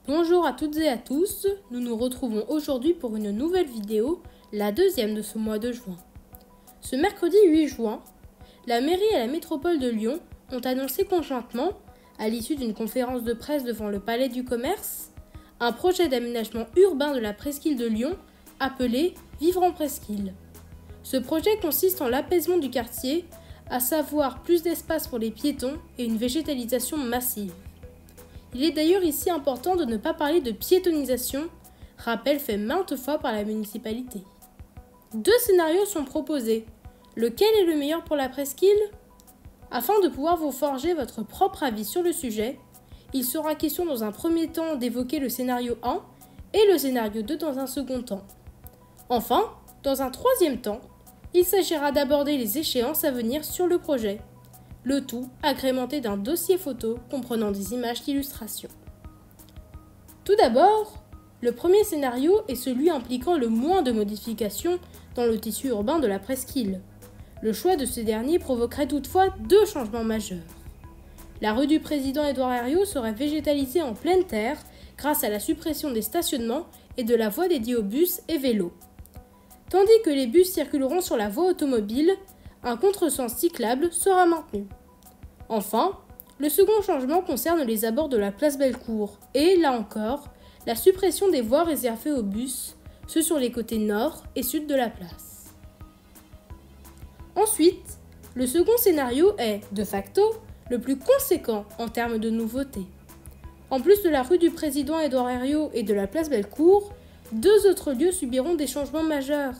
Bonjour à toutes et à tous, nous nous retrouvons aujourd'hui pour une nouvelle vidéo, la deuxième de ce mois de juin. Ce mercredi 8 juin, la mairie et la métropole de Lyon ont annoncé conjointement, à l'issue d'une conférence de presse devant le Palais du Commerce, un projet d'aménagement urbain de la presqu'île de Lyon appelé Vivre en presqu'île. Ce projet consiste en l'apaisement du quartier, à savoir plus d'espace pour les piétons et une végétalisation massive. Il est d'ailleurs ici important de ne pas parler de piétonisation, rappel fait maintes fois par la municipalité. Deux scénarios sont proposés. Lequel est le meilleur pour la presqu'île ? Afin de pouvoir vous forger votre propre avis sur le sujet, il sera question dans un premier temps d'évoquer le scénario 1 et le scénario 2 dans un second temps. Enfin, dans un troisième temps, il s'agira d'aborder les échéances à venir sur le projet. Le tout agrémenté d'un dossier photo comprenant des images d'illustration. Tout d'abord, le premier scénario est celui impliquant le moins de modifications dans le tissu urbain de la presqu'île. Le choix de ce dernier provoquerait toutefois deux changements majeurs. La rue du Président Édouard Herriot serait végétalisée en pleine terre grâce à la suppression des stationnements et de la voie dédiée aux bus et vélos. Tandis que les bus circuleront sur la voie automobile, un contresens cyclable sera maintenu. Enfin, le second changement concerne les abords de la place Bellecour et, là encore, la suppression des voies réservées aux bus, ceux sur les côtés nord et sud de la place. Ensuite, le second scénario est, de facto, le plus conséquent en termes de nouveautés. En plus de la rue du Président Édouard Herriot et de la place Bellecour, deux autres lieux subiront des changements majeurs.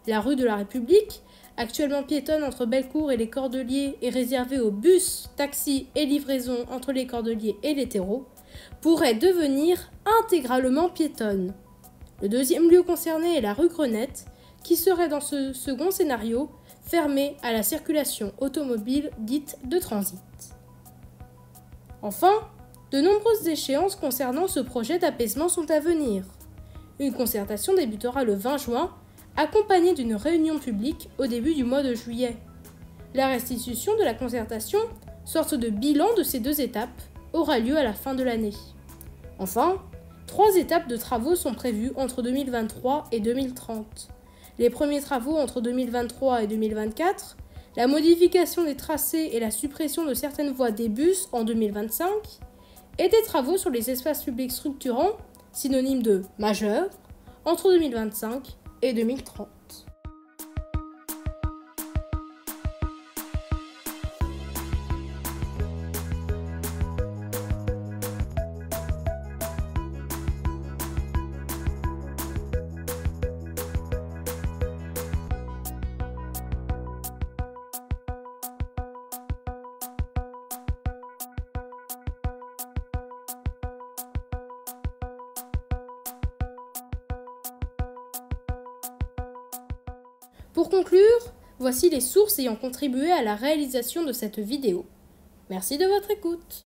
La rue de la République, actuellement piétonne entre Bellecour et les Cordeliers et réservée aux bus, taxis et livraisons entre les Cordeliers et les terreaux, pourrait devenir intégralement piétonne. Le deuxième lieu concerné est la rue Grenette, qui serait dans ce second scénario fermée à la circulation automobile dite de transit. Enfin, de nombreuses échéances concernant ce projet d'apaisement sont à venir. Une concertation débutera le 20 juin, accompagnée d'une réunion publique au début du mois de juillet. La restitution de la concertation, sorte de bilan de ces deux étapes, aura lieu à la fin de l'année. Enfin, 3 étapes de travaux sont prévues entre 2023 et 2030. Les premiers travaux entre 2023 et 2024, la modification des tracés et la suppression de certaines voies des bus en 2025, et des travaux sur les espaces publics structurants, synonyme de majeur, entre 2025 et 2030. Pour conclure, voici les sources ayant contribué à la réalisation de cette vidéo. Merci de votre écoute.